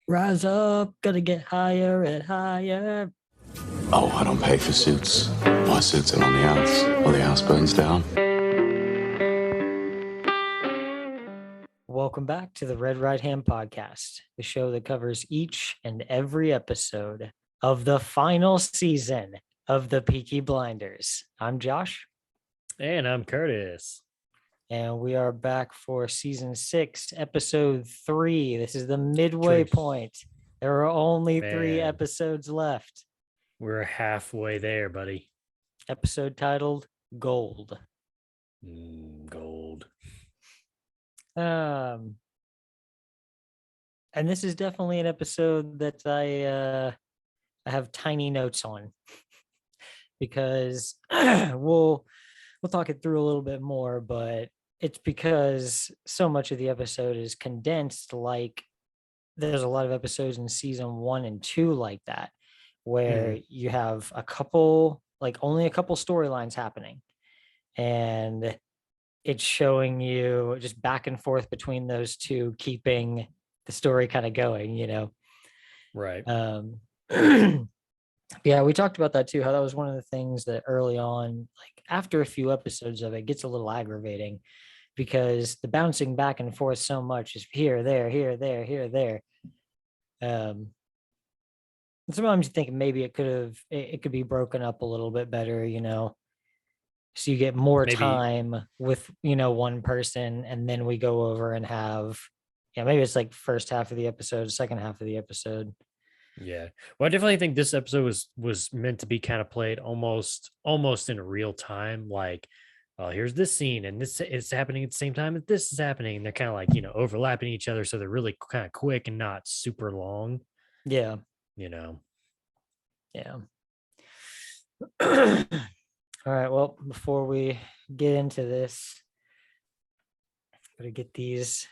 Rise up, gotta get higher and higher. Oh, I don't pay for suits. My suits are on the outs, or the house burns down. Welcome back to the Red Right Hand Podcast, the show that covers each and every episode of the final season of the Peaky Blinders. I'm Josh, And I'm Curtis. and we are back for season 6, episode 3. This is the midway point. There are only 3 Man. episodes left. We're halfway there, buddy. Episode titled Gold. Gold. And this is definitely an episode that I have tiny notes on because we'll talk it through a little bit more, but it's because so much of the episode is condensed. Like there's a lot of episodes in season 1 and 2 like that, where you have only a couple storylines happening, and it's showing you just back and forth between those two, keeping the story kind of going. Right. Yeah, we talked about that too, how that was one of the things that early on, like after a few episodes of it, gets a little aggravating because the bouncing back and forth so much is here, there, here, there, here, there. Sometimes you think maybe it could be broken up a little bit better, so you get more time with one person, and then we go over and have maybe it's like first half of the episode, second half of the episode. Yeah. Well, I definitely think this episode was meant to be kind of played almost in real time. Like, oh, here's this scene, and this is happening at the same time that this is happening. And they're kind of like, overlapping each other, so they're really kind of quick and not super long. Yeah. Yeah. All right. Well, before we get into this, gotta get these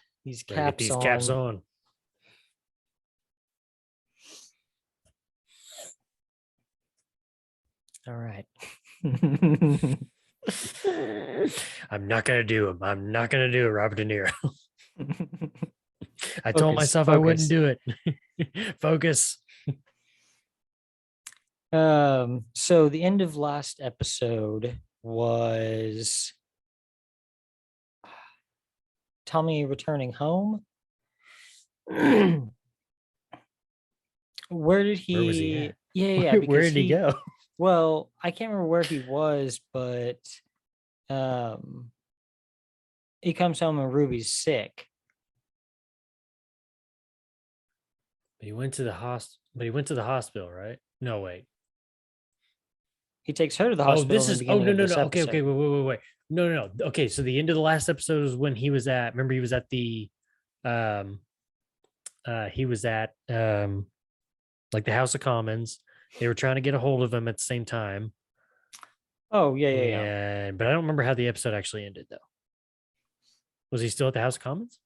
caps on. All right. I'm not gonna do it. I'm not gonna do it, Robert De Niro. I told myself I wouldn't do it. Focus. So the end of last episode was Tommy returning home. Where did he? Where was he at? Yeah. Where did he go? Well, I can't remember where he was, but he comes home and Ruby's sick. He went to the hospital, right? No, wait. He takes her to the hospital. No. Okay. Wait. No. Okay, so the end of the last episode was when he was at. Remember, he was at the, like the House of Commons. They were trying to get a hold of him at the same time. Oh yeah. But I don't remember how the episode actually ended, though. Was he still at the House of Commons,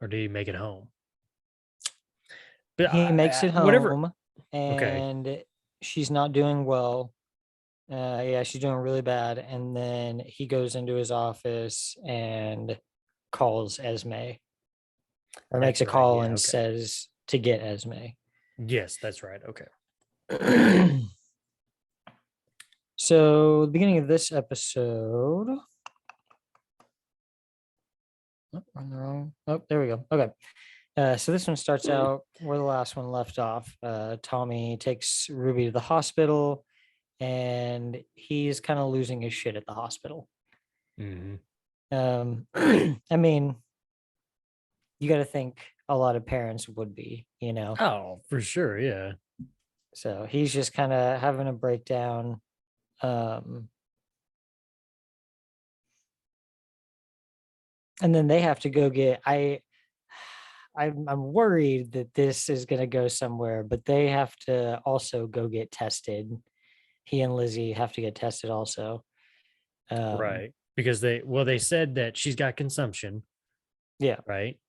or did he make it home? But he makes it home. Whatever. And she's not doing well. She's doing really bad. And then he goes into his office and calls Esme, or makes a call and says to get Esme. Yes, that's right. Okay. So the beginning of this episode. Oh, there we go. Okay. So this one starts out where the last one left off. Tommy takes Ruby to the hospital, and he's kind of losing his shit at the hospital. I mean, you got to think a lot of parents would be, Oh, for sure, yeah. So he's just kind of having a breakdown. And then they have to go get. I'm worried that this is going to go somewhere, but they have to also go get tested. He and Lizzie have to get tested also. Right. Because they said that she's got consumption. Yeah. Right.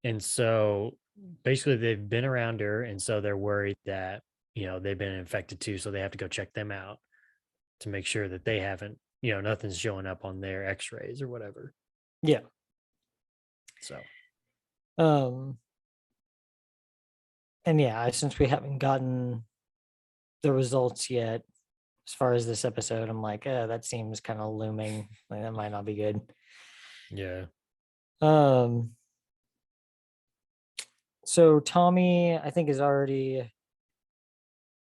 And so basically they've been around her, and so they're worried that, they've been infected too. So they have to go check them out to make sure that they haven't, nothing's showing up on their x-rays or whatever. Yeah. So And yeah, since we haven't gotten the results yet, as far as this episode, I'm like, that seems kind of looming. Like, that might not be good. Yeah. Um, so Tommy, I think, is already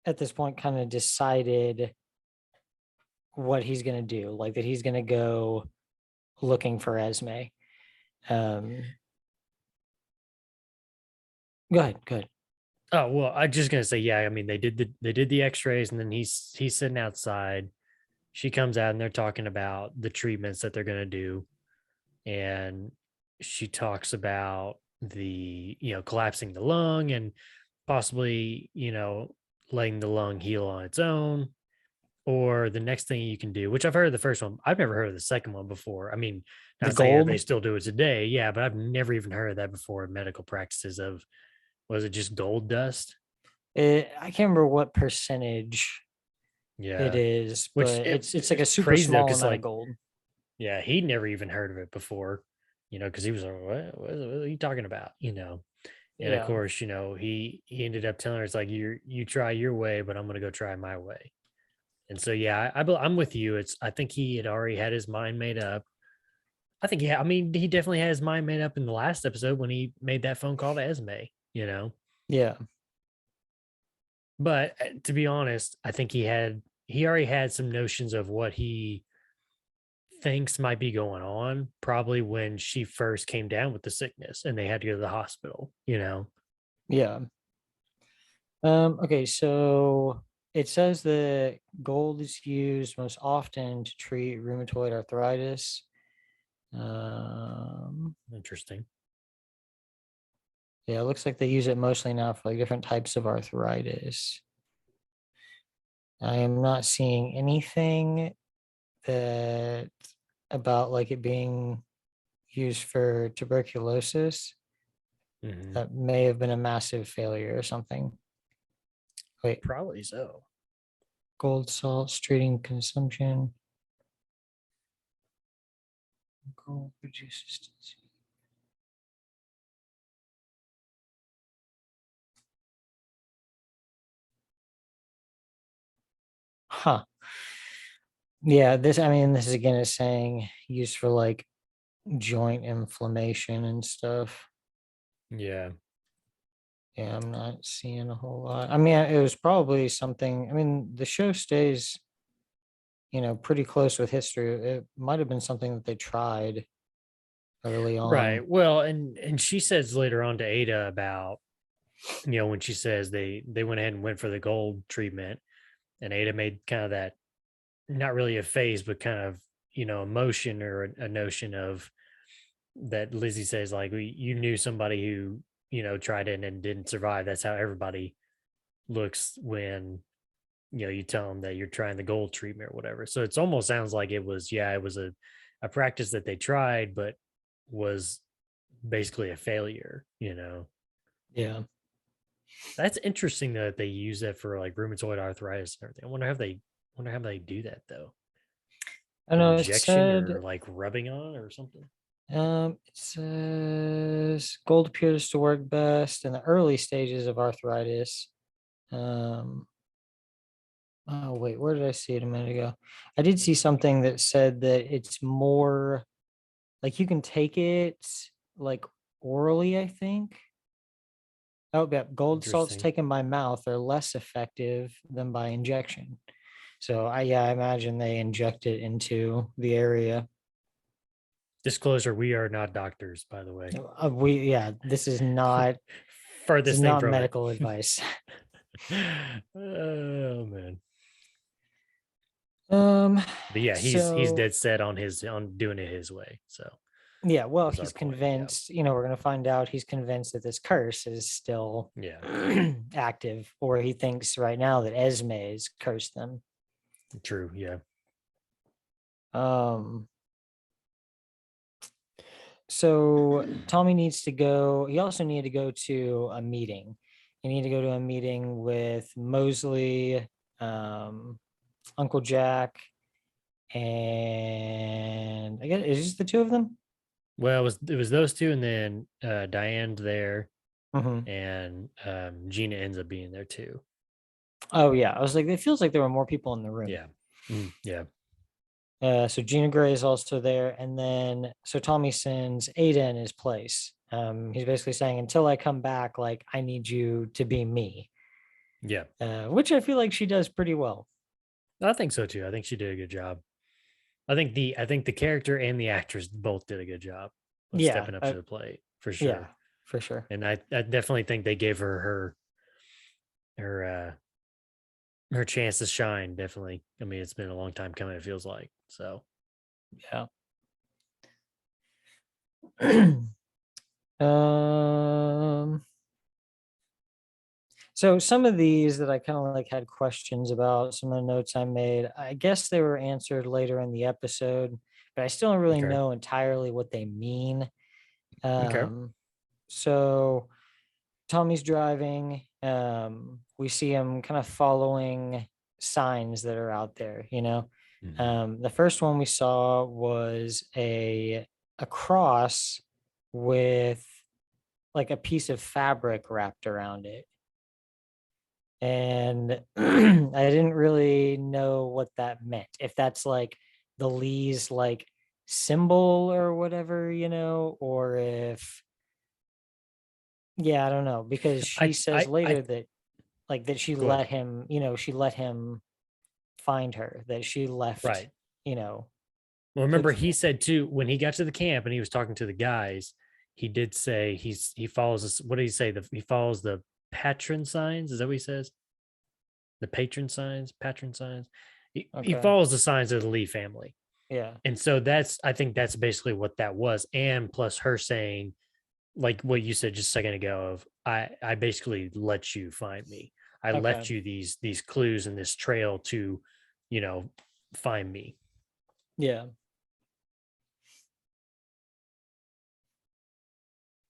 at this point kind of decided what he's gonna do, like that he's gonna go looking for Esme. Um, go ahead, go ahead. Oh well, I'm just gonna say, yeah. I mean, they did the X-rays, and then he's sitting outside. She comes out, and they're talking about the treatments that they're gonna do, and she talks about the collapsing the lung and possibly letting the lung heal on its own, or the next thing you can do, which I've heard of the first one. I've never heard of the second one before. I mean, The not saying that they gold. still do it today, yeah, but I've never even heard of that before in medical practices. Of Was it just gold dust? I can't remember what percentage it Yeah. is, Which but it's like a it's super crazy though, small because amount of like, gold. yeah, he'd never even heard of it before, because he was like, what are you talking about? And of Yeah, course, he ended up telling her, it's like, you try your way, but I'm gonna go try my way. And so yeah, I'm with you. I think he had already had his mind made up. I think, yeah, I mean, he definitely had his mind made up in the last episode when he made that phone call to Esme. yeah, But to be honest, I think he already had some notions of what he thinks might be going on, probably when she first came down with the sickness and they had to go to the hospital. yeah. Okay, so it says that gold is used most often to treat rheumatoid arthritis. Um, Interesting. yeah, it looks like they use it mostly now for like different types of arthritis. I am not seeing anything that about like it being used for tuberculosis. Hmm. That may have been a massive failure or something. Wait, Probably so. gold salts treating consumption. Gold produces. Huh. Yeah, I mean, this is again is saying used for like joint inflammation and stuff. Yeah. Yeah, I'm not seeing a whole lot. I mean, it was probably something. I mean, the show stays, pretty close with history. It might have been something that they tried early on. Right. Well, and she says later on to Ada about, when she says they went ahead and went for the gold treatment, and Ada made kind of that, not really a phase, but kind of, emotion, or a notion of that. Lizzie says, like, you knew somebody who, tried it and didn't survive. That's how everybody looks when, you tell them that you're trying the gold treatment or whatever. So it's almost sounds like it was, yeah, it was a practice that they tried, but was basically a failure. Yeah. That's interesting though, that they use that for like rheumatoid arthritis and everything. Wonder how they do that though. I know it Injection said or like rubbing on or something. it says gold appears to work best in the early stages of arthritis. Um oh wait, where did I see it a minute ago? I did see something that said that it's more like you can take it like orally, I think. Oh, yeah, gold salts Interesting. taken by mouth are less effective than by injection. So I imagine they inject it into the area. Disclosure: we are not doctors, by the way. Yeah, this is Furthest thing not from it. medical advice. Oh man. Um, But yeah, he's so dead set on doing it his way. So yeah, well, was our he's point. Yeah. convinced, we're gonna find out he's convinced that this curse is still Yeah. active, or he thinks right now that Esme has cursed them. True. Yeah. Um, so Tommy needs to go. He also needed to go to a meeting. He needed to go to a meeting with Mosley, um, Uncle Jack, and I guess it's just the two of them. Well, it was those two, and then Diane's there, Mhm. and Gina ends up being there too. Oh yeah, I was like, it feels like there were more people in the room. Yeah. Yeah. So Gina Gray is also there, and then so Tommy sends Ada in his place. He's basically saying, until I come back, like I need you to be me, Yeah. which I feel like she does pretty well. I think so too. I think she did a good job. I think the character and the actress both did a good job of Yeah, stepping up to the plate for yeah, sure. for sure. And I definitely think they gave her her chance to shine. Definitely. I mean, it's been a long time coming, it feels like. So Yeah. um. So some of these that I kind of like had questions about, some of the notes I made, I guess they were answered later in the episode, but I still don't really okay. know entirely what they mean. Okay. Um, so Tommy's driving. We see him kind of following signs that are out there, you know. Mhm. The first one we saw was a cross with like a piece of fabric wrapped around it. And I didn't really know what that meant. If that's like the Lee's like symbol or whatever, you know, or if yeah, I don't know, because she says I later that like that she go let ahead. him, you know, she let him find her, that she left, Right. you know. Well, So remember it's he said too when he got to the camp and he was talking to the guys, he did say he follows this. What did he say? He follows the patron signs. Is that what he says? The patron signs. He okay. follows the signs of the Lee family. Yeah. And so I think that's basically what that was. And plus her saying, like what you said just a second ago, of I basically let you find me. I Okay. left you these clues and this trail to, you know, find me. Yeah.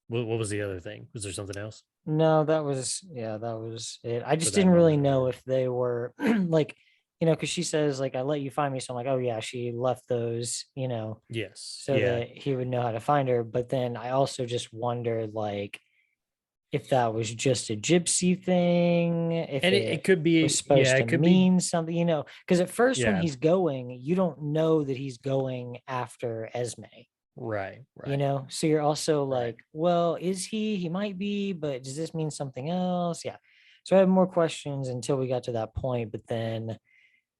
What was the other thing? Was there something else No, that was yeah, that was it. I for just that didn't really moment know or if they were like, you know, because she says like I let you find me, so I'm like, oh yeah, she left those, you know, yes. so Yeah. that he would know how to find her. But then I also just wondered like if that was just a gypsy thing, if And it it could was be, yeah, supposed to it could be, mean something, you know, because at first when yeah. he's going, you don't know that he's going after Esme, Right, you right, know, so you're also right. like, well, is he might be, but does this mean something else? Yeah, so I had more questions until we got to that point, but then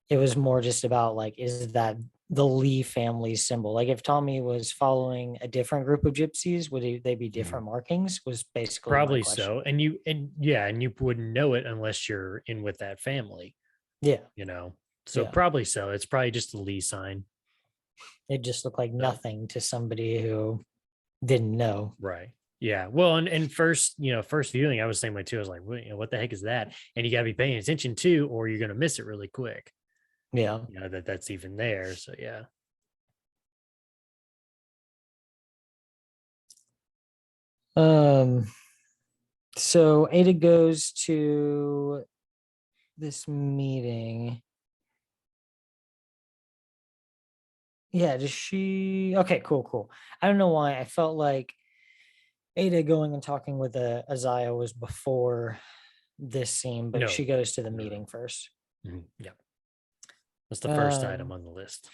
it was more just about like, is that the Lee family symbol? Like if Tommy was following a different group of gypsies, would they be Mhm. different markings, was basically my Probably question. so. And yeah, and you wouldn't know it unless you're in with that family, Yeah, you know. So yeah, probably so. It's probably just a Lee sign. it just looked like So nothing to somebody who didn't know. right. Yeah. Well, and first, first viewing, I was the same way too. I was like, what the heck is that? And you gotta be paying attention too, or you're gonna miss it really quick. Yeah. That's even there. So yeah. um so Ada goes to this meeting. Yeah, does she? Okay, cool, cool. I don't know why I felt like Ada going and talking with Isaiah was before this scene, but she No, goes to the no, no. meeting first. Yeah. That's the first item Um, on the list.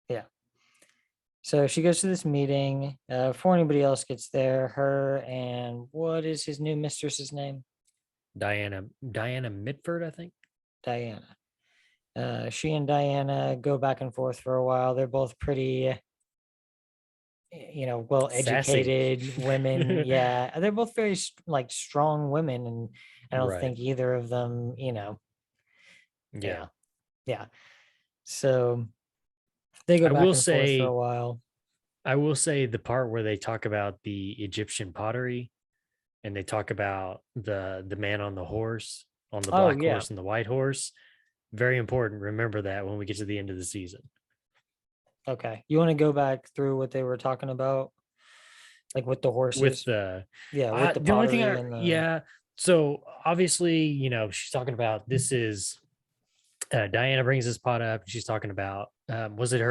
yeah. So she goes to this meeting. Before anybody else gets there, her and what is his new mistress's name? Diana Mitford, I think. Diana. She and Diana go back and forth for a while. They're both pretty, you know, well Sassy. educated women. Yeah, they're both very like strong women, and I don't Right. think either of them, you know, Yeah. yeah, yeah. So they go I back will and forth for a say, while. the part where they talk about the Egyptian pottery and they talk about the man on the horse, on the Oh black yeah, horse and the white horse. Very important. Remember that when we get to the end of the season. okay. You want to go back through what they were talking about, like with the With horses? the Yeah, with the the only thing pottery I and the. yeah. So obviously, she's talking about this is Diana brings this pot up. She's talking about was it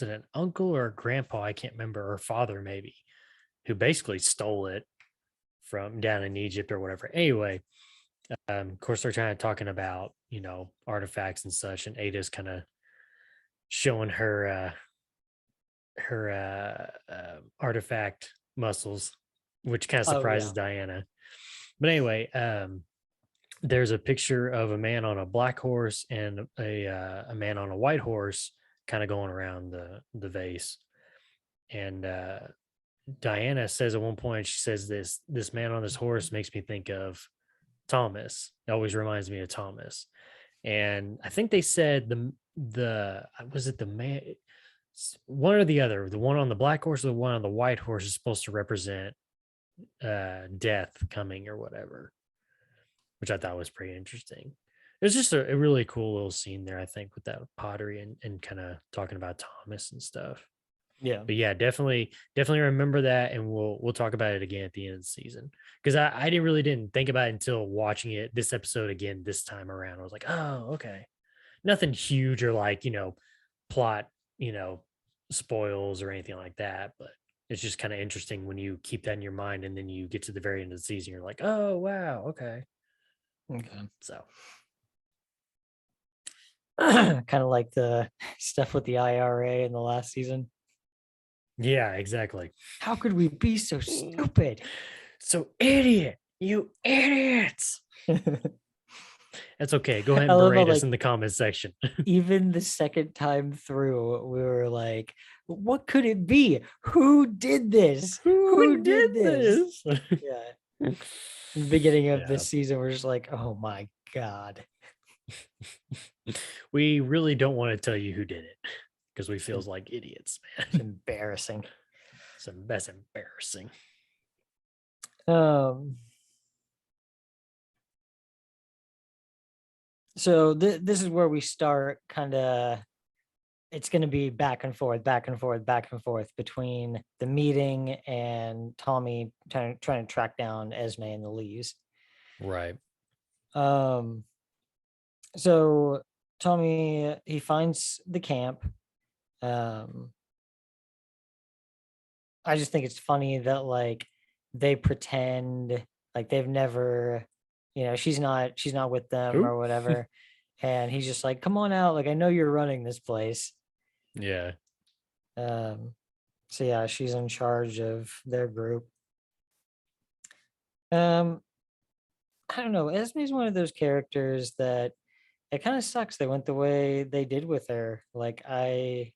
an uncle or a grandpa? I can't remember, or father maybe, who basically stole it from down in Egypt or whatever. Anyway, of course they're trying to talking about, artifacts and such, and Ada's kind of showing her artifact muscles, which kind of Oh surprises yeah. Diana. But anyway, there's a picture of a man on a black horse and a man on a white horse kind of going around the vase. And Diana says at one point, she says, this man on this horse makes me think of Thomas. It always reminds me of Thomas. And I think they said the was it the man, one or the other, the one on the black horse or the one on the white horse is supposed to represent death coming or whatever, which I thought was pretty interesting. It was just a really cool little scene there, I think, with that pottery and kind of talking about Thomas and stuff. Yeah. But yeah, definitely remember that, and we'll talk about it again at the end of the season, because I didn't think about it until watching it this episode again this time around. I was like, oh, okay, nothing huge or like plot spoils or anything like that, but it's just kind of interesting when you keep that in your mind and then you get to the very end of the season, you're like, oh wow, okay. So Kind of like the stuff with the IRA in the last season. yeah, exactly. How could we be so stupid? So idiot, you idiots. That's okay. Go ahead I and love berate how, us like, in the comment section. even the second time through, we were like, what could it be? Who did this? Who did this? Yeah. In the beginning of Yeah. this season, we're just like, oh my God. We really don't want to tell you who did it because we feels like idiots, It's man. embarrassing. That's embarrassing. So this is where we start kind of, it's going to be back and forth, back and forth, back and forth between the meeting and Tommy trying to track down Esme and the Lees. Right. So Tommy, he finds the camp. I just think it's funny that, like, they pretend like they've never, she's not with them Who? or whatever. And he's just like, come on out. Like, I know you're running this place. Yeah. So yeah, she's in charge of their group. I don't know. Esme's one of those characters that it kind of sucks they went the way they did with her. Like, I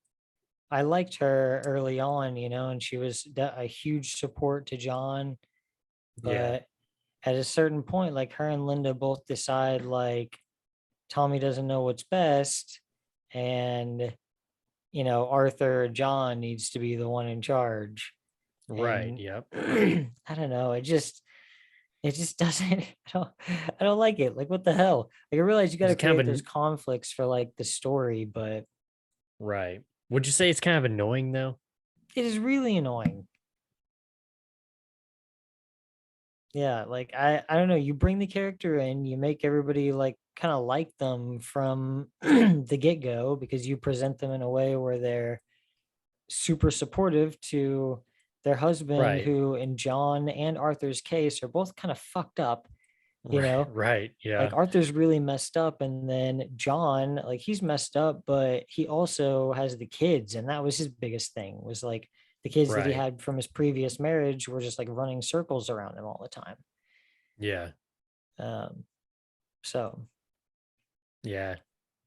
liked her early on, and she was a huge support to John. Yeah. But at a certain point, like, her and Linda both decide, like, Tommy doesn't know what's best, and Arthur John needs to be the one in charge. Right. And Yep. I don't know. It just doesn't. I don't like it. Like, what the hell? Like, I realize you got to It's kind of create those conflicts for, like, the story, but right. Would you say it's kind of annoying though? it is really annoying. Yeah, like, I don't know. You bring the character in, you make everybody, like, kind of like them from the get-go, because you present them in a way where they're super supportive to their husband, Right. who in John and Arthur's case are both kind of fucked up, Right. Yeah. like, Arthur's really messed up, and then John, like, he's messed up, but he also has the kids, and that was his biggest thing, was like the kids that he Right. had from his previous marriage were just like running circles around him all the time. Yeah. So Yeah.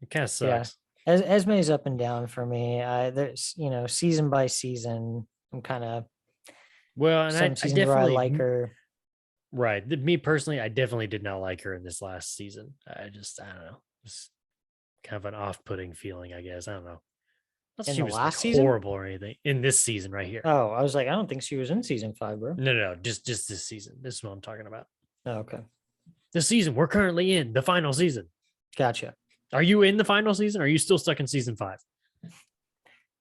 It kind of yeah, sucks. Esme's up and down for me. There's, season by season, I'm kind of, Well, and some I seasons where I like definitely her. right. Me personally, I definitely did not like her in this last season. I don't know. It's kind of an off-putting feeling, I guess. I don't know. Not that In she the was like last season? horrible or anything in this season right here. Oh, I was like, I don't think she was in season 5, bro. No, just this season. This is what I'm talking about. Oh, okay, The season we're currently in, the final season. gotcha. Are you in the final season? Or are you still stuck in season 5?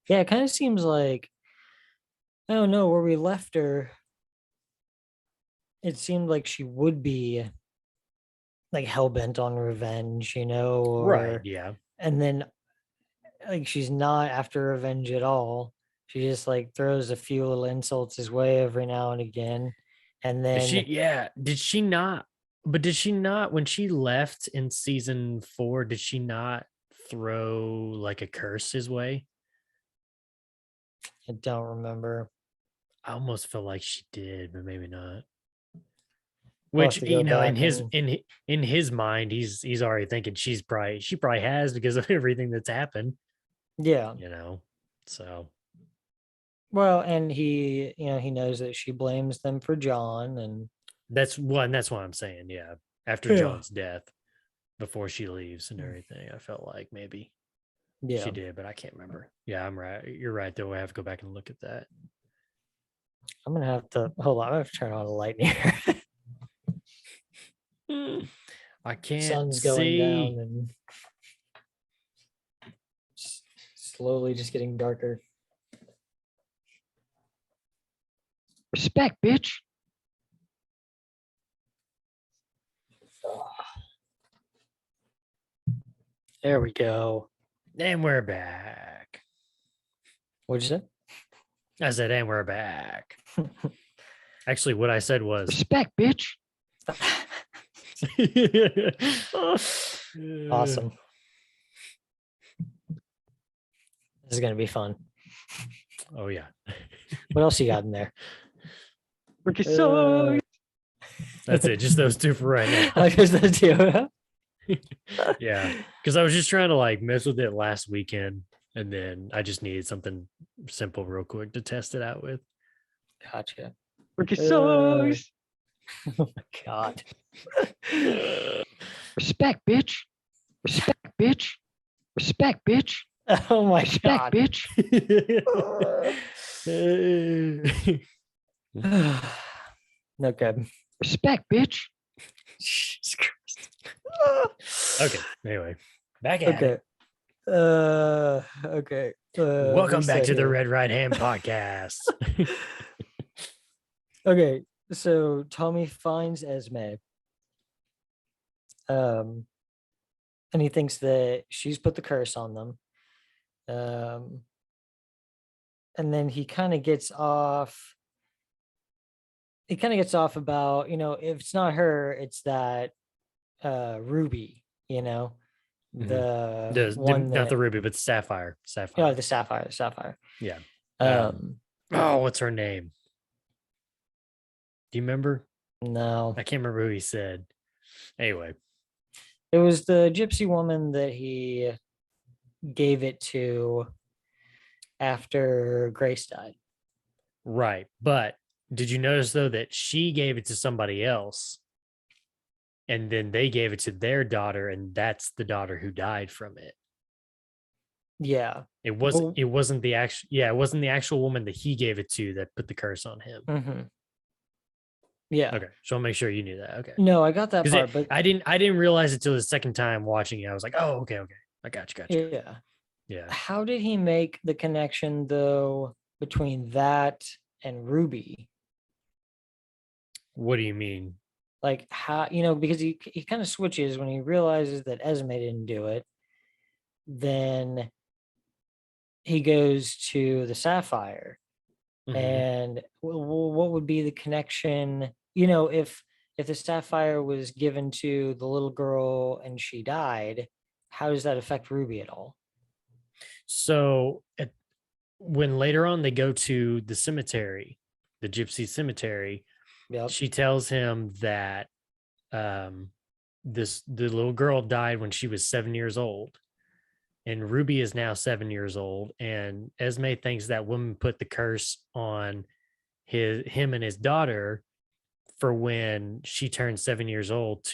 Yeah, it kind of seems like, I don't know, where we left her, it seemed like she would be, like, hell-bent on revenge, Right. or, Yeah. and then, like, she's not after revenge at all. She just, like, throws a few little insults his way every now and again. And Did she? then Yeah. Did she not? But did she not when she left in season 4? Did she not throw like a curse his way? I don't remember. I almost felt like she did, but maybe not. We'll have Which to go in back his and in his mind, he's already thinking she probably has because of everything that's happened. yeah. So Well, and he knows that she blames them for John, and that's what I'm saying. Yeah, after yeah, John's death, before she leaves and everything, I felt like maybe yeah. she did, but I can't remember. Yeah, I'm right. You're right, though. I have to go back and look at that. I'm gonna have to hold on. I have to turn on a light here. I can't Sun's going down see. and slowly just getting darker. Respect, bitch. There we go. And we're back. What'd you I said, and we're back. Actually, what I said was Respect, bitch. say? Awesome. This is gonna be fun. Oh yeah. What else you got in there? Ricky That's it. Just those two for right now. I guess that's you. Yeah. Because I was just trying to like mess with it last weekend. And then I just needed something simple real quick to test it out with. Gotcha. Ricky Oh my god. Respect, bitch. Respect, bitch. Respect, bitch. Oh my Respect, god. bitch. Okay. Respect, bitch. Jesus Christ. Okay. Anyway, back at Okay. it. Okay. Welcome back to the Red. Red Right Hand podcast. Okay, so Tommy finds Esme. And he thinks that she's put the curse on them. And then he kind of gets off. He kind of gets off about, if it's not her, it's that Ruby, the one Not that, the ruby, but Sapphire. oh, Sapphire. the Sapphire. Yeah. Um, What's her name? Do you remember? no, I can't remember who he said. Anyway, it was the gypsy woman that he gave it to after Grace died. right. But did you notice though that she gave it to somebody else and then they gave it to their daughter, and that's the daughter who died from it? Yeah. It Well, wasn't the actual woman that he gave it to that put the curse on him. mhm. Yeah. Okay. So I'll make sure you knew that. Okay. No, I got that 'Cause part, but I didn't realize it till the second time watching it. I was like, oh, okay. I got you. yeah. Yeah. How did he make the connection though between that and Ruby? What do you mean? Like how, because he kind of switches when he realizes that Esme didn't do it. Then he goes to the Sapphire. Mhm. And what would be the connection? If the Sapphire was given to the little girl and she died, how does that affect Ruby at all? So when later on they go to the cemetery, the gypsy cemetery, Yep. she tells him that the little girl died when she was 7 years old, and Ruby is now 7 years old, and Esme thinks that woman put the curse on him and his daughter for when she turned 7 years old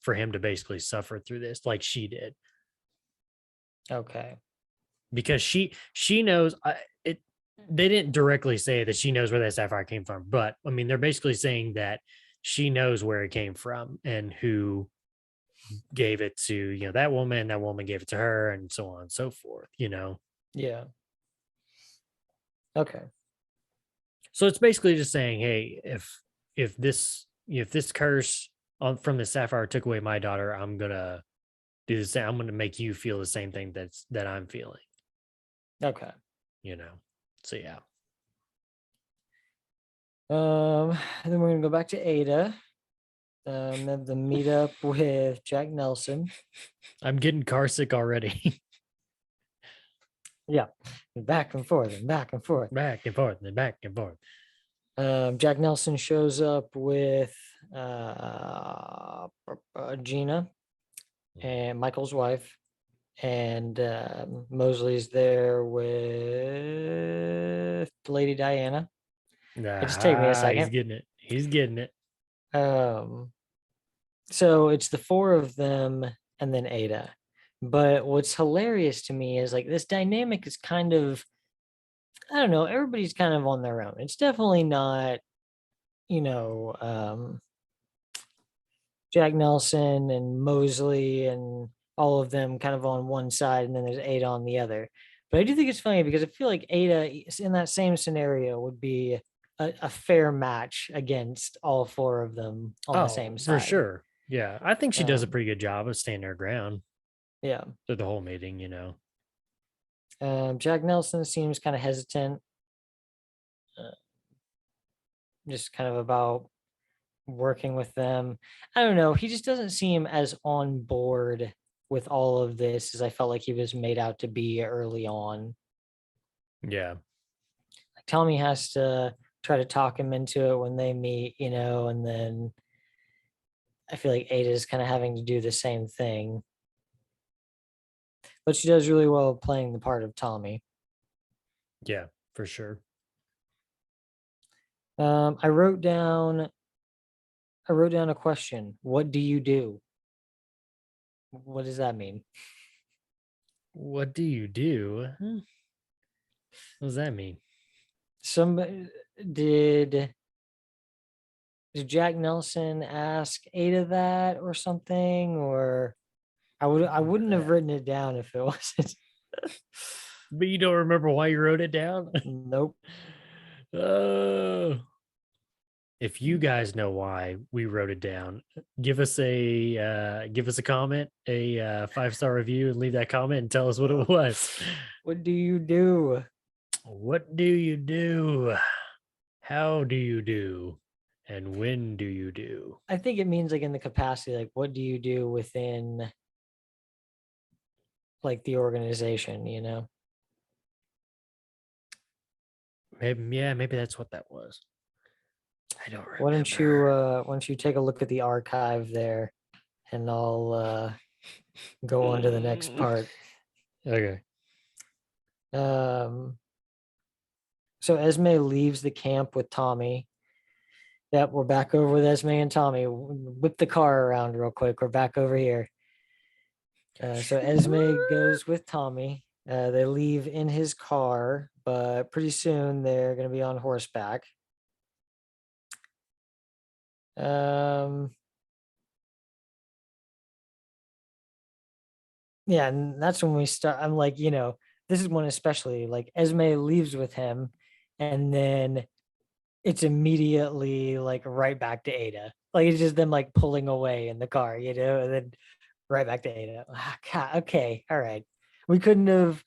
for him to basically suffer through this like she did. Okay. Because she knows it. They didn't directly say that she knows where that sapphire came from, but I mean, they're basically saying that she knows where it came from and who gave it to, that woman gave it to her, and so on and so forth. Yeah. Okay. So it's basically just saying, hey, if this curse from the sapphire took away my daughter, I'm gonna do the same. I'm gonna make you feel the same thing that I'm feeling. Okay. So yeah. And then we're gonna go back to Ada. Have the meetup with Jack Nelson. I'm getting car sick already. Yeah, back and forth and back and forth. Back and forth and back and forth. Jack Nelson shows up with Gina and Michael's wife, and Mosley's there with Lady Diana. Just take me a He's second. getting it. He's getting it. So it's the four of them and then Ada. But what's hilarious to me is like this dynamic is kind of, I don't know, everybody's kind of on their own. It's definitely not, Jack Nelson and Mosley and all of them kind of on one side, and then there's Ada on the other. But I do think it's funny because I feel like Ada in that same scenario would be a fair match against all four of them on the same side. For sure. Yeah. I think she does a Um, pretty good job of standing her ground Yeah. through the whole meeting, Jack Nelson seems kind of hesitant, just kind of about working with them. I don't know. He just doesn't seem as on board with all of this as I felt like he was made out to be early on. Yeah. Like Tommy has to try to talk him into it when they meet, and then I feel like Ada's kind of having to do the same thing. But she does really well playing the part of Tommy. Yeah, for sure. I wrote down a question. What do you do? What does that mean? What do you do? What does that mean? Did Jack Nelson ask Ada that or something? Or I wouldn't have written it down if it wasn't. But you don't remember why you wrote it down? Nope. If you guys know why we wrote it down, give us a comment, a 5-star review, and leave that comment and tell us what it was. What do you do? What do you do? How do you do? And when do you do? I think it means like in the capacity, like what do you do within like the organization, Maybe that's what that was. I don't remember. Why don't you take a look at the archive there, and I'll go on to the next part. Okay. So Esme leaves the camp with Tommy. Yep, we're back over with Esme and Tommy. Whip the car around real quick. We're back over here. So Esme goes with Tommy. They leave in his car, but pretty soon they're going to be on horseback. Yeah, and that's when we start. I'm like, this is when especially like Esme leaves with him, and then it's immediately like right back to Ada. Like it's just them like pulling away in the car, and then right back to Ada. God, okay, all right. We couldn't have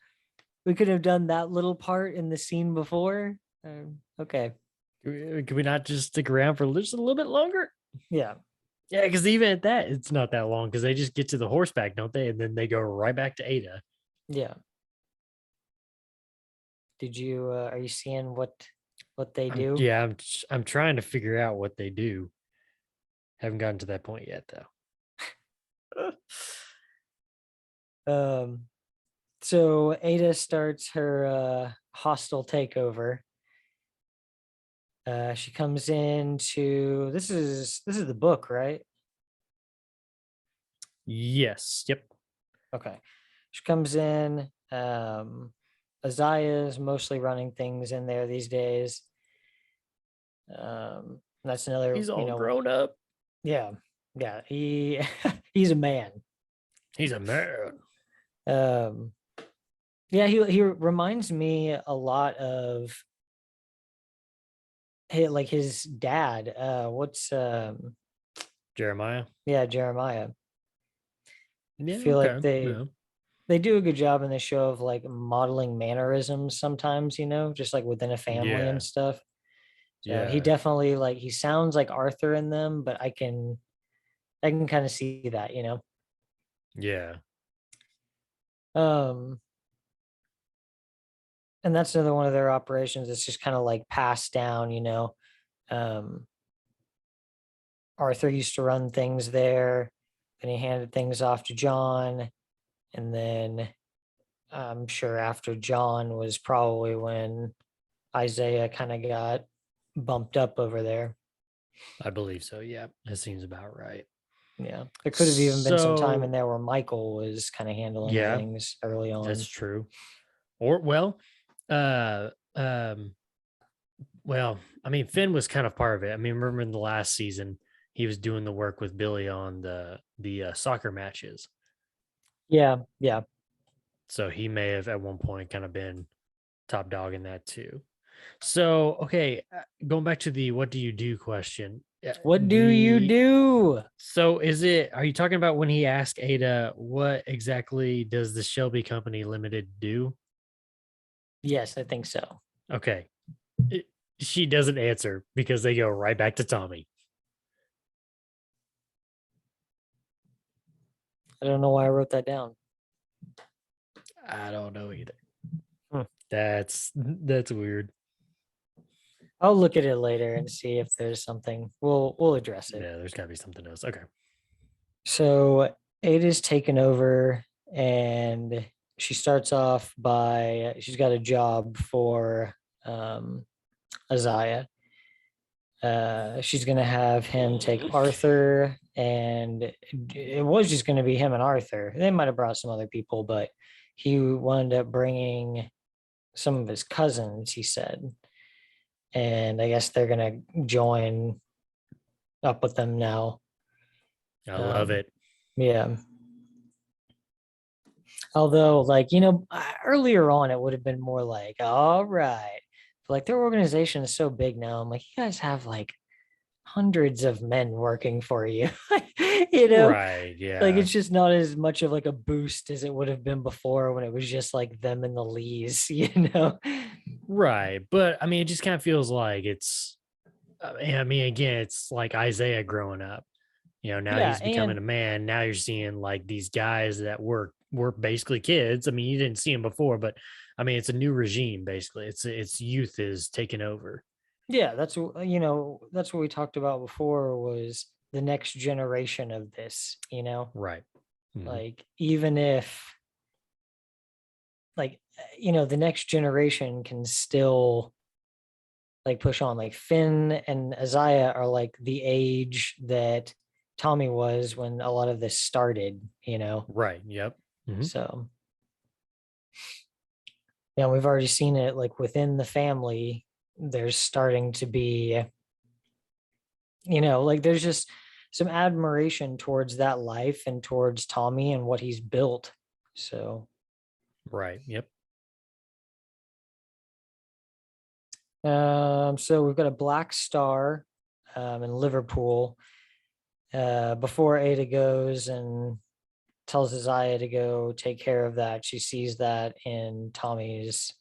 done that little part in the scene before. Okay. Can we not just stick around for just a little bit longer? Yeah. Yeah, because even at that, it's not that long because they just get to the horseback, don't they? And then they go right back to Ada. Yeah. Did you are you seeing what they do? Yeah, I'm trying to figure out what they do. Haven't gotten to that point yet though. So Ada starts her hostile takeover. She comes into this is the book, right? Yes. Yep. Okay. She comes in. Isaiah is mostly running things in there these days. That's another. He's all grown up. Yeah. He's a man. He's a man. Yeah, he reminds me a lot of his dad. What's Jeremiah? Yeah, Jeremiah. Yeah, I feel like yeah. they do a good job in the show of like modeling mannerisms sometimes, just like within a family and stuff. So he Yeah. definitely like he sounds like Arthur in them, but I can kind of see that, Yeah. Um, and that's another one of their operations. It's just kind of like passed down. Um, Arthur used to run things there, and he handed things off to John, and then I'm sure after John was probably when Isaiah kind of got bumped up over there. I believe so. Yeah. That seems about right. Yeah, there could have even been some time in So there where Michael was kind of handling yeah, things early that's on. true. Or well, uh um well, I mean Finn was kind of part of it. I mean, remember in the last season he was doing the work with Billy on the soccer matches. Yeah, yeah. So he may have at one point kind of been top dog in that too. So, okay, going back to the what do you do question. What do you do? So is it, are you talking about when he asked Ada, what exactly does the Shelby Company Limited do? Yes, I think so. Okay. It- she doesn't answer because they go right back to Tommy. I don't know why I wrote that down. I don't know either. Hmm. That's weird. I'll look at it later and see if there's something. We'll address it. Yeah, there's gotta be something else. Okay. So Ada's taken over, and she starts off by she's got a job for Isaiah. She's gonna have him take Arthur, and it was just gonna be him and Arthur. They might have brought some other people, but he wound up bringing some of his cousins, he said, and I guess they're gonna join up with them now. I love Um, it. yeah. Although, like, earlier on, it would have been more like, all right. But, like, their organization is so big now. I'm like, you guys have like hundreds of men working for you. you know, Right. like Yeah. it's just not as much of like a boost as it would have been before when it was just like them and the Lees, Right. But I mean, it just kind of feels like I mean, again, it's like Isaiah growing up. Now Yeah, he's becoming and a man. Now you're seeing like these guys that were basically kids. I mean, you didn't see them before, but I mean, it's a new regime basically. It's youth is taking over. yeah, that's what we talked about before was the next generation of this. Right. Mhm. Like even if the next generation can still like push on. Like Finn and Isaiah are like the age that Tommy was when a lot of this started. Right. Yep. Mhm. So yeah, we've already seen it like within the family. There's starting to be, like there's just some admiration towards that life and towards Tommy and what he's built. So Right. Yep. so we've got a black star in Liverpool. Before Ada goes and tells Isaiah to go take care of that, she sees that in Tommy's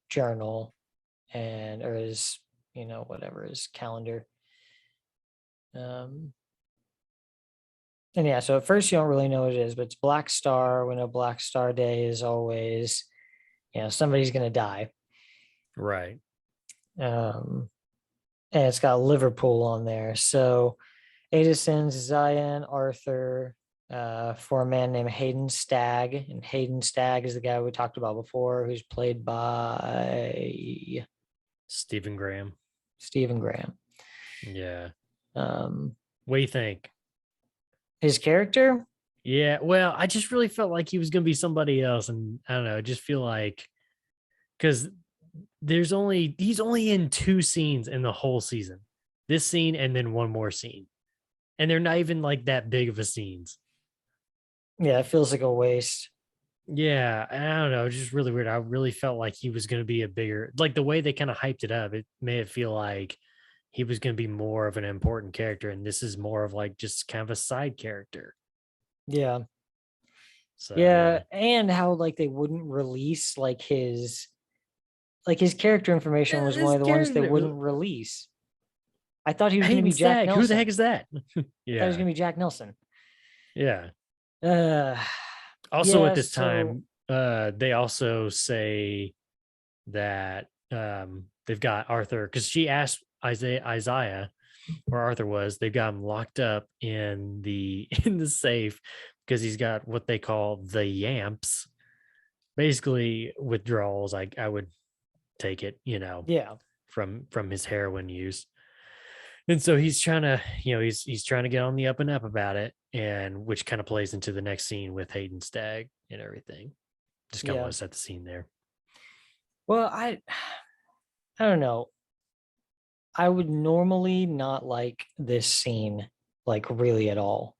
journal or his, whatever his calendar. Um, and yeah, so at first you don't really know what it is, but it's Black Star. We know Black Star Day is always, somebody's gonna die. Right. Um, and it's got Liverpool on there. So Ada sends Zion Arthur for a man named Hayden Stagg. And Hayden Stagg is the guy we talked about before, who's played by Stephen Graham. Stephen Graham. Yeah. Um, What do you think? his character, Yeah. Well, I just really felt like he was going to be somebody else. And I don't know, I just feel like because he's only in 2 scenes in the whole season. This scene and then one more scene. And they're not even like that big of a scenes. yeah, it feels like a waste. Yeah, I don't know, it's just really weird. I really felt like he was going to be a bigger, like the way they kind of hyped it up. It made it feel like he was going to be more of an important character, and this is more of like just kind of a side character. Yeah. So Yeah. yeah, And how like they wouldn't release like his like his character information was one This of the ones they character, wouldn't release. I thought he was going to Hayden be Jack Stagg. Who the Nelson. heck is that? I thought he was Yeah, going to be Jack Nelson. yeah. Uh, Also, at yeah. this So time, they also say that they've got Arthur because she asked Isaiah where Arthur was. They've got him locked up in the in the safe because he's got what they call the yamps, basically withdrawals. I would take it, yeah, from his heroin use. And so he's trying to, he's trying to get on the up and up about it, and which kind of plays into the next scene with Hayden Stagg and everything. Just kind of yeah. want to set the scene there. Well, I don't know. I would normally not like this scene, like really at all.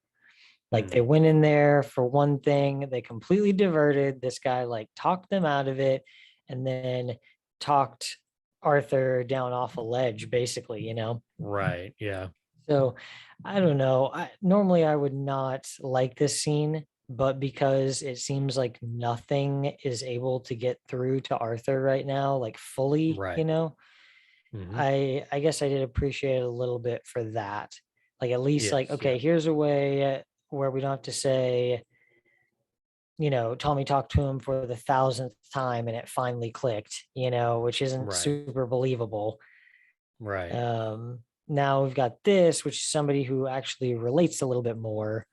Like they went in there for one thing, they completely diverted. This guy like talked them out of it, and then talked Arthur down off a ledge, basically, you know. Right. Yeah. So I don't know. Normally I would not like this scene, but because it seems like nothing is able to get through to Arthur right now, like fully, Right. you know, Hmm. I guess I did appreciate it a little bit for that. Like at least like, Yes. Yeah. okay, here's a way where we don't have to say, you know, Tommy talked to him for the thousandth time and it finally clicked, you know, which isn't Right. super believable. Right. Now we've got this, which is somebody who actually relates a little bit more.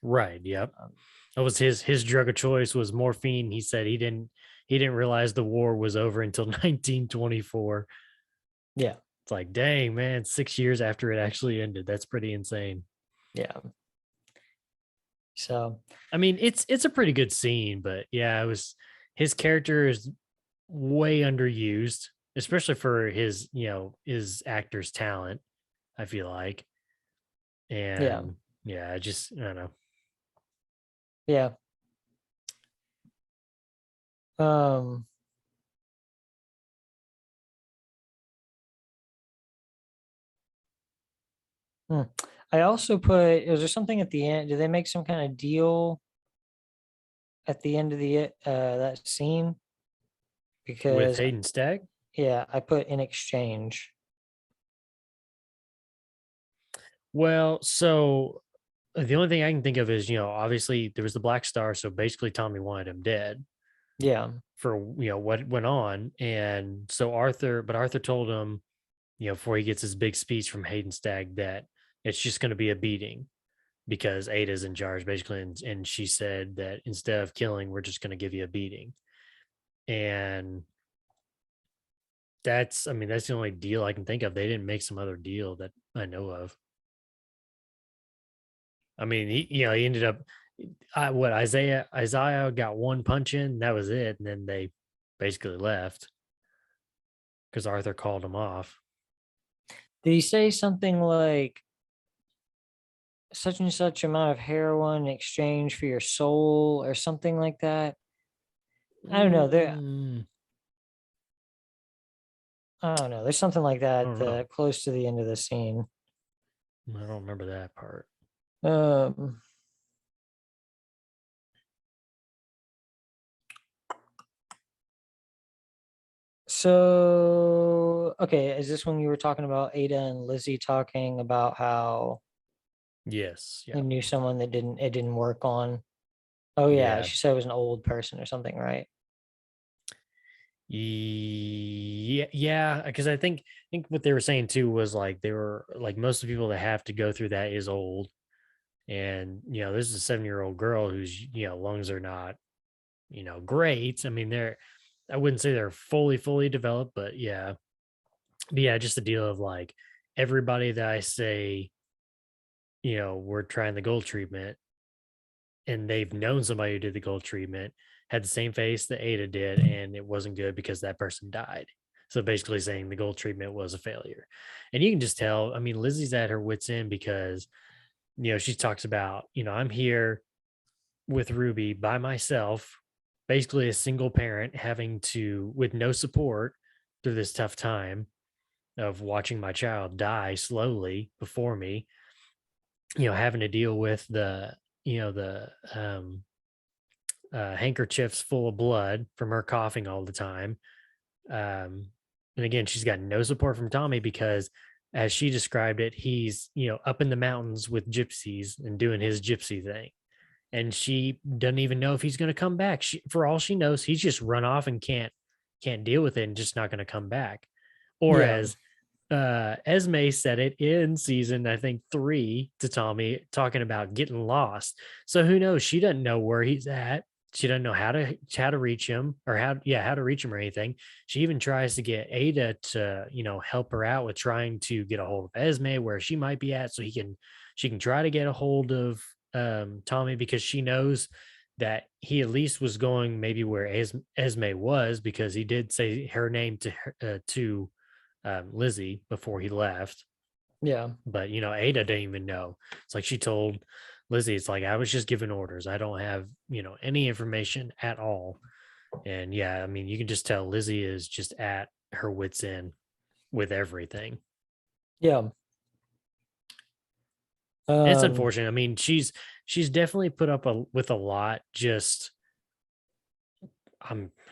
Right. Yep. Um, That was his drug of choice was morphine. He said he didn't realize the war was over until 1924. yeah, It's like, dang, man, 6 years after it actually ended. That's pretty insane. yeah. So I mean, it's a pretty good scene, but yeah, it was his character is way underused, especially for his actor's talent, I feel like. yeah, And yeah, I don't know. yeah. Um, hmm. I also put, is there something at the end? Do they make some kind of deal at the end of the that scene? With Because Hayden Stagg. yeah, I put in exchange. Well, so the only thing I can think of is, obviously there was the Black Star, so basically Tommy wanted him dead Yeah, for what went on. And so Arthur told him, before he gets his big speech from Hayden Stagg, that it's just going to be a beating because Ada's in charge, basically. And she said that instead of killing, we're just going to give you a beating. And I mean, that's the only deal I can think of. They didn't make some other deal that I know of. I mean, he ended up, what Isaiah got one punch in, that was it, and then they basically left because Arthur called him off. did he say something like such and such amount of heroin in exchange for your soul or something like that? I don't know. Mm, I don't know. There's something like I that don't know. close to the end of the scene. I don't remember that part. Um, so okay, is this when you were talking about Ada and Lizzie talking about how Yes. they Yeah. knew someone that it didn't work on? Oh yeah, Yeah. she said it was an old person or something, right? Yeah, yeah, because I think what they were saying too was like they were like most of the people that have to go through that is old, and this is a 7-year-old girl whose lungs are not great. I mean, I wouldn't say they're fully developed, but yeah, just the deal of like everybody that I say we're trying the gold treatment, and they've known somebody who did the gold treatment, had the same face that Ada did, and it wasn't good because that person died. So basically saying the gold treatment was a failure. And you can just tell, I mean, Lizzie's at her wits' end because, she talks about, I'm here with Ruby by myself, basically a single parent having to, with no support through this tough time of watching my child die slowly before me, having to deal with the handkerchiefs full of blood from her coughing all the time, And again, she's got no support from Tommy because, as she described it, he's, up in the mountains with gypsies and doing his gypsy thing. And she doesn't even know if he's going to come back. For all she knows, he's just run off and can't deal with it and just not going to come back. Or Yeah. as Esme said it in season, I think 3 to Tommy, talking about getting lost. So who knows? She doesn't know where he's at. She doesn't know how to reach him, or how to reach him or anything. She even tries to get Ada to, help her out with trying to get a hold of Esme where she might be at, so she can try to get a hold of Tommy, because she knows that he at least was going maybe where Esme was, because he did say her name to Lizzie before he left. Yeah. But Ada didn't even know. It's like she told Lizzie, it's like, I was just giving orders. I don't have, any information at all. And yeah, I mean, you can just tell Lizzie is just at her wits' end with everything. Yeah. It's unfortunate. I mean, she's definitely put up with a lot. Just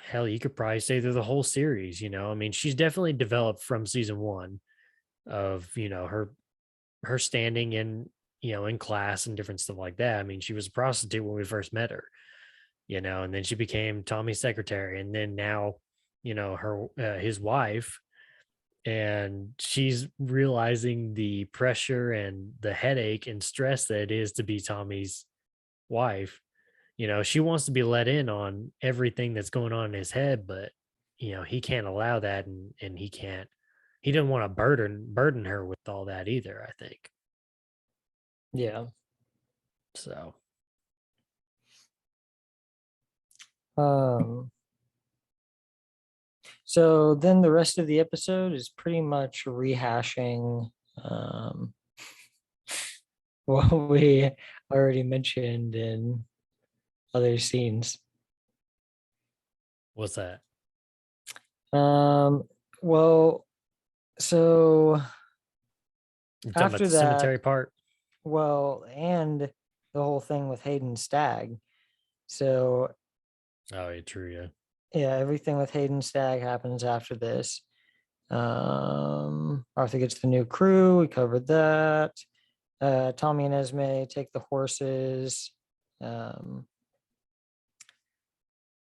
hell, you could probably say through the whole series. I mean, she's definitely developed from season 1 of her standing in class and different stuff like that. I mean, she was a prostitute when we first met her, and then she became Tommy's secretary, and then now, her his wife. And she's realizing the pressure and the headache and stress that it is to be Tommy's wife. She wants to be let in on everything that's going on in his head, but he can't allow that, and he doesn't want to burden her with all that either, I think. Yeah. So so then the rest of the episode is pretty much rehashing what we already mentioned in other scenes. what's that? Well, so You talking about after the that, cemetery part? well, and the whole thing with Hayden Stagg. So Oh, yeah, true. Yeah. yeah, everything with Hayden Stagg happens after this. Arthur gets the new crew. We covered that. Tommy and Esme take the horses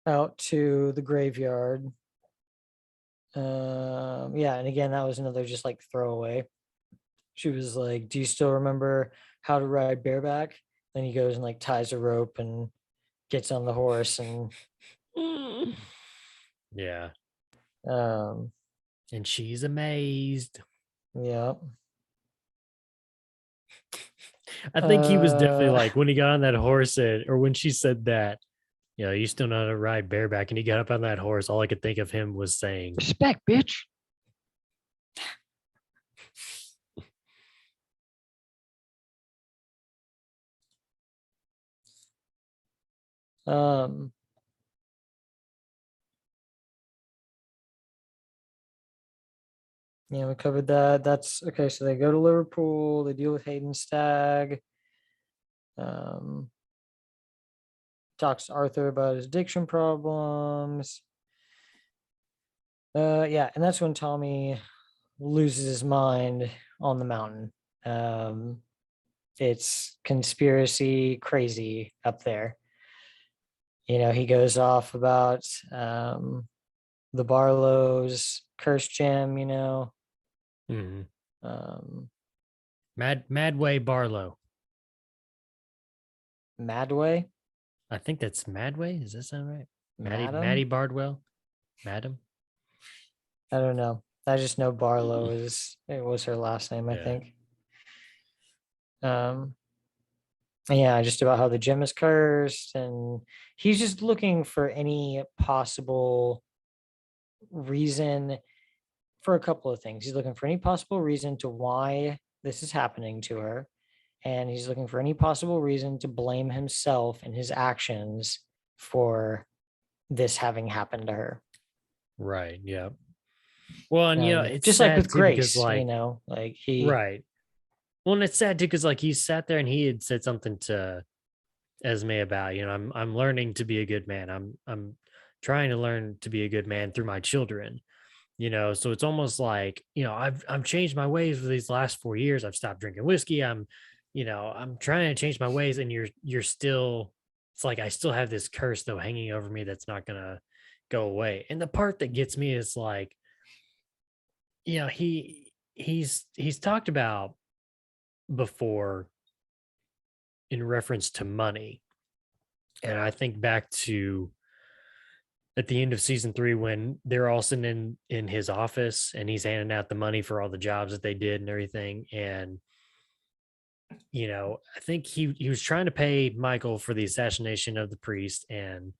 out to the graveyard. Yeah, and again, that was another just like throwaway. She was like, "Do you still remember how to ride bareback?" Then he goes and like ties a rope and gets on the horse, and Yeah. um, And she's amazed. yeah. I think he was definitely like, when he got on that horse, or when she said that, you still know how to ride bareback, and he got up on that horse, all I could think of him was saying, Respect, bitch. um, yeah, we covered that. That's okay. So they go to Liverpool. They deal with Hayden Stagg. Um, talks to Arthur about his addiction problems. Yeah, and that's when Tommy loses his mind on the mountain. It's conspiracy crazy up there. He goes off about the Barlows curse gem, mhm, um, Madway Barlow. Madway, I think that's Madway. Does that sound right? Madam. Maddie Bardwell, Madam. I don't know. I just know Barlow was her last name, I Yeah. think. Yeah, just about how the gem is cursed, and he's just looking for any possible reason for a couple of things. He's looking for any possible reason to why this is happening to her, and he's looking for any possible reason to blame himself and his actions for this having happened to her. Right. Yeah. Well, and it's just like sad with too, because Grace, like he right. Well, and it's sad too, because like he sat there and he had said something to Esme about, I'm learning to be a good man. I'm trying to learn to be a good man through my children. So it's almost like, I've changed my ways for these last 4 years. I've stopped drinking whiskey. I'm trying to change my ways, and you're still, it's like I still have this curse though hanging over me that's not gonna go away. And the part that gets me is like, he's talked about before in reference to money. And I think back to at the end of season 3 when they're all sitting in his office and he's handing out the money for all the jobs that they did and everything. And I think he was trying to pay Michael for the assassination of the priest, and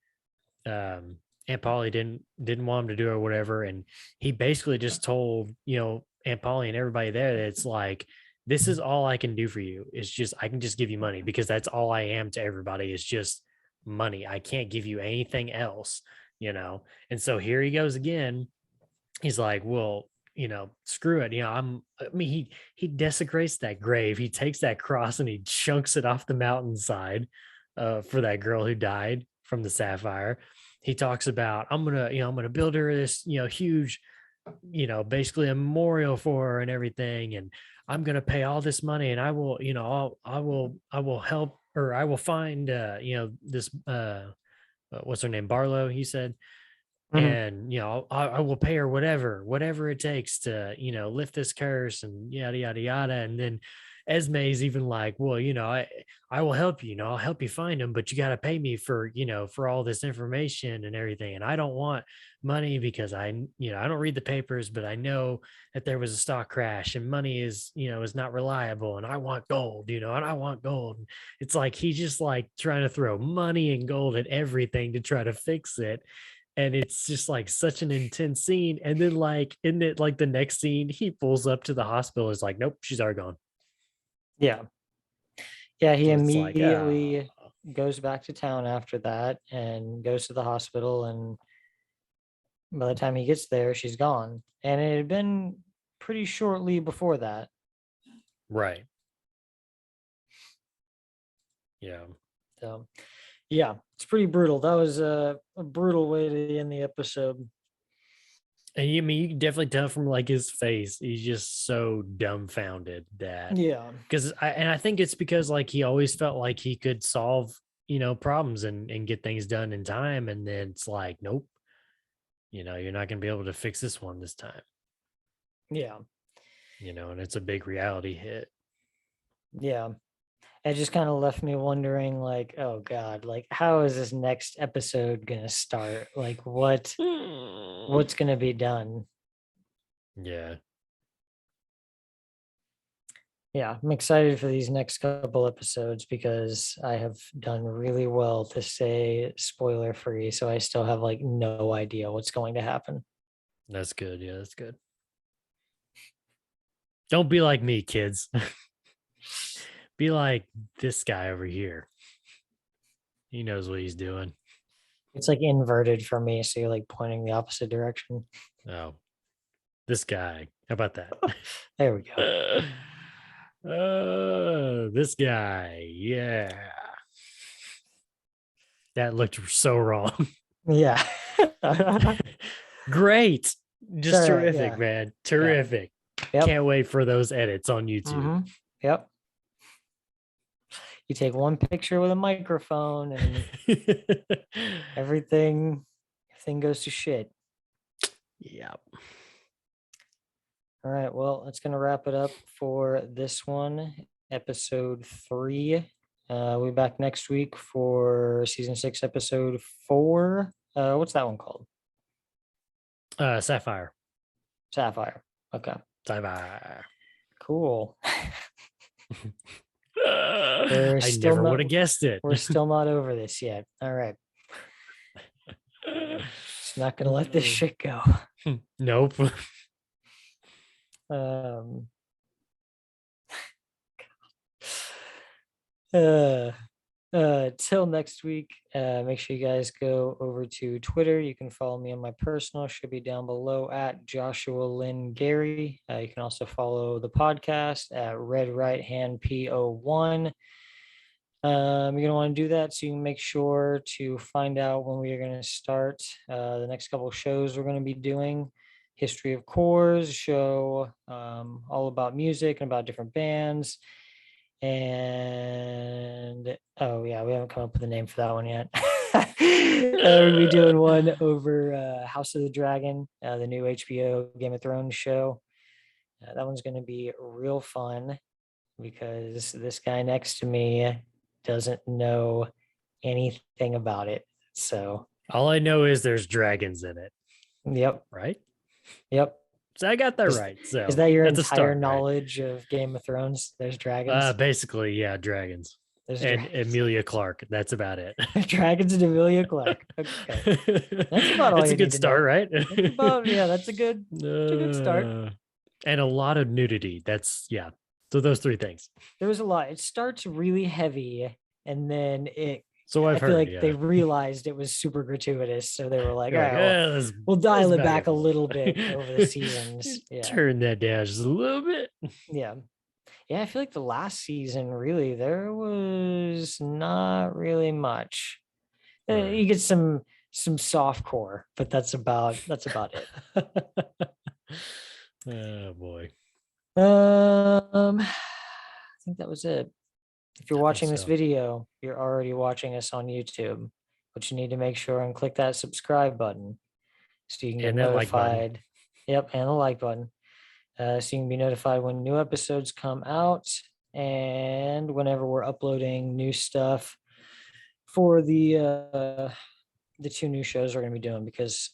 Aunt Polly didn't want him to do it or whatever. And he basically just told, Aunt Polly and everybody there that it's like, this is all I can do for you. It's just, I can just give you money because that's all I am to everybody. It's just money. I can't give you anything else. And so here he goes again. He's like, well, screw it. He desecrates that grave. He takes that cross and he chunks it off the mountainside for that girl who died from the sapphire. He talks about, I'm gonna build her this, huge, basically a memorial for her and everything. And I'm gonna pay all this money, and I will, I will help, or I will find, this, what's her name, Barlow, he said. Mhm. And I will pay her whatever it takes to lift this curse and yada yada yada. And then Esme's even like, well, I will help you. I'll help you find him, but you got to pay me for all this information and everything. And I don't want money because I don't read the papers, but I know that there was a stock crash and money is not reliable, and I want gold, and I want gold. It's like he's just like trying to throw money and gold at everything to try to fix it. And it's just like such an intense scene. And then like, isn't it like the next scene he pulls up to the hospital is like, nope, she's already gone. Yeah. Yeah, he So it's like, immediately goes back to town after that and goes to the hospital, and by the time he gets there, she's gone. And it had been pretty shortly before that. right. Yeah. So yeah, it's pretty brutal. That was a brutal way to end the episode. And you can definitely tell from like his face, he's just so dumbfounded that, Yeah. because I think it's because like he always felt like he could solve, problems and get things done in time. And then it's like, nope, you're not going to be able to fix this one this time, Yeah. and it's a big reality hit. Yeah. It just kind of left me wondering, like, oh God, like how is this next episode gonna start? Like what's gonna be done? Yeah. Yeah, I'm excited for these next couple episodes because I have done really well to stay spoiler free. So I still have like no idea what's going to happen. That's good. Yeah, that's good. Don't be like me, kids. Be like this guy over here. He knows what he's doing. It's like inverted for me. So you're like pointing the opposite direction. Oh, this guy. How about that? There we go. This guy. Yeah. That looked so wrong. Yeah. Great. Just Sorry, terrific, yeah. man. Terrific. Yep. Can't wait for those edits on YouTube. Mhm. Yep. You take one picture with a microphone and everything goes to shit. Yep. All right. Well, that's going to wrap it up for this one, episode 3. We'll be back next week for season 6, episode 4. What's that one called? Sapphire. Sapphire. Okay. Sapphire. Cool. I never would have guessed it. We're still not over this yet. All right. Just not going to let this shit go. Nope. Till next week, make sure you guys go over to Twitter. You can follow me on my personal, should be down below at Joshua Lynn Gary. You can also follow the podcast at Red Right Hand PO1. You're going to want to do that so you can make sure to find out when we are going to start the next couple of shows we're going to be doing. History of Chords, show all about music and about different bands. And oh yeah, we haven't come up with a name for that one yet. We'll be doing one over House of the Dragon, the new HBO Game of Thrones show. That one's going to be real fun because this guy next to me doesn't know anything about it. So, All I know is there's dragons in it, yep, right? yep. So I got that Is- right. So Is that your that's a entire start, right? knowledge of Game of Thrones? There's dragons. Basically, yeah, dragons There's and dragons. Emilia Clarke. That's about it. Dragons and Emilia Clarke. Okay, that's about all That's you a good need to start, know. right? That's about that's a good start. And a lot of nudity. That's yeah. So those three things. There was a lot. It starts really heavy, and then So I I've feel heard. like Yeah. they realized it was super gratuitous, so they were like, You're "All like, right, well, let's we'll dial it back a little little bit over the seasons." Yeah, Turn that down just a little bit. yeah, yeah. I feel like the last season, really, there was not really much. Right. You get some soft core, but that's about it. Oh boy. I think that was it. If you're I think watching this so. video, you're already watching us on YouTube, but you need to make sure and click that subscribe button so you can get And that like button. notified. Yep, and the like button. So you can be notified when new episodes come out and whenever we're uploading new stuff for the two new shows we're going to be doing, because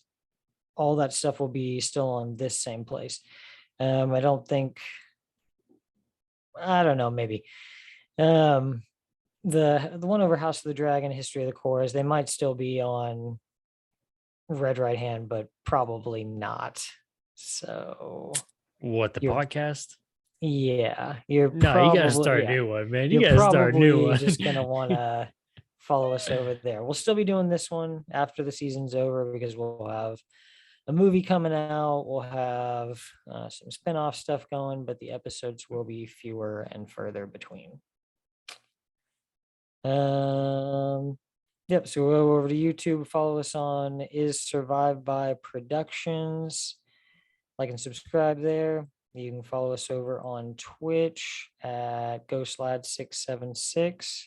all that stuff will be still on this same place. I don't know, maybe. The one over House of the Dragon, History of the Chorus, they might still be on Red Right Hand, but probably not. So What, the you're podcast? yeah, you're No, you gotta probably start a yeah, new one, man. You you're gotta start a new probably one. just gonna want to follow us over there. We'll still be doing this one after the season's over because we'll have a movie coming out. We'll have some spin-off stuff going, but the episodes will be fewer and further between. Yep, so we'll go over to YouTube, follow us on Is Survived by Productions. Like and subscribe there. You can follow us over on Twitch at GhostLad676.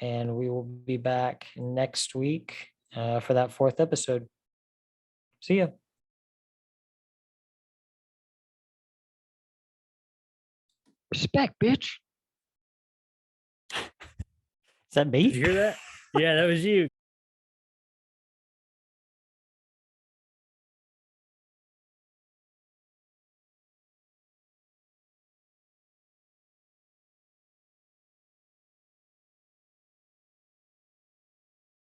And we will be back next week for that 4th episode. See ya. Respect, bitch. Is that me? Did you hear that? Yeah, that was you.